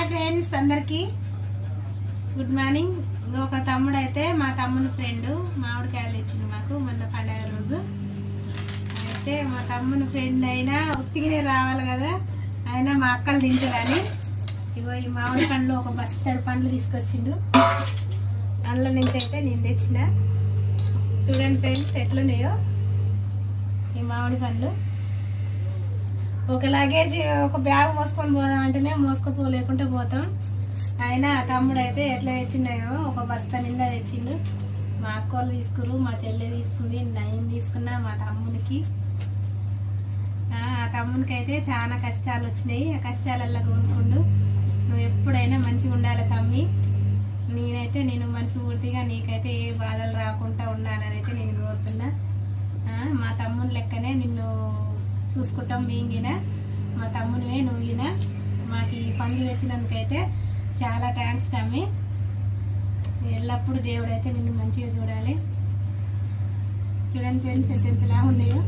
Hi friends అందరికి good morning. ఒక తమ్ముడు అయితే మా తమ్ముని ఫ్రెండ్ మామిడికాయలు ఇచ్చింది మాకు మొన్న పండగ రోజు. అయితే మా తమ్ముని ఫ్రెండ్ అయినా ఉత్తిగానే రావాలి కదా, అయినా మా అక్కలు తింటారని ఇగో ఈ మామిడి పండ్లు ఒక బస్తాడు పండ్లు తీసుకొచ్చిండు. అందులో నుంచి అయితే నేను తెచ్చిన. చూడండి ఫ్రెండ్స్ ఎట్లున్నాయో ఈ మామిడి పండ్లు. ఒక లగేజ్ ఒక బ్యాగ్ మోసుకొని పోదామంటేనే మోసుకపోలేకుంటే పోతాం. అయినా తమ్ముడు అయితే ఎట్లా తెచ్చిండో ఒక బస్తా నిండా తెచ్చిండు. మా అక్కోళ్ళు తీసుకురు, మా చెల్లె తీసుకుంది, నేను తీసుకున్నా. మా తమ్మునికి ఆ తమ్మునికి అయితే చాలా కష్టాలు వచ్చినాయి. ఆ కష్టాలల్లో కొనుక్కుండు. నువ్వు ఎప్పుడైనా మంచిగా ఉండాలి తమ్మి, నేను మనస్ఫూర్తిగా నీకైతే ఏ బాధలు రాకుండా ఉండాలని అయితే నేను కోరుతున్నా. మా తమ్ముని లెక్కనే నిన్ను చూసుకుంటాం. మింగిన మా తమ్మునివే నువ్వునా. మాకు ఈ పండ్లు తెచ్చినందుకైతే చాలా థ్యాంక్స్ తమ్మి. ఎల్లప్పుడూ దేవుడైతే నిన్ను మంచిగా చూడాలి. చూడండి ఫ్రెండ్స్ ఎంతలా ఉన్నాయో.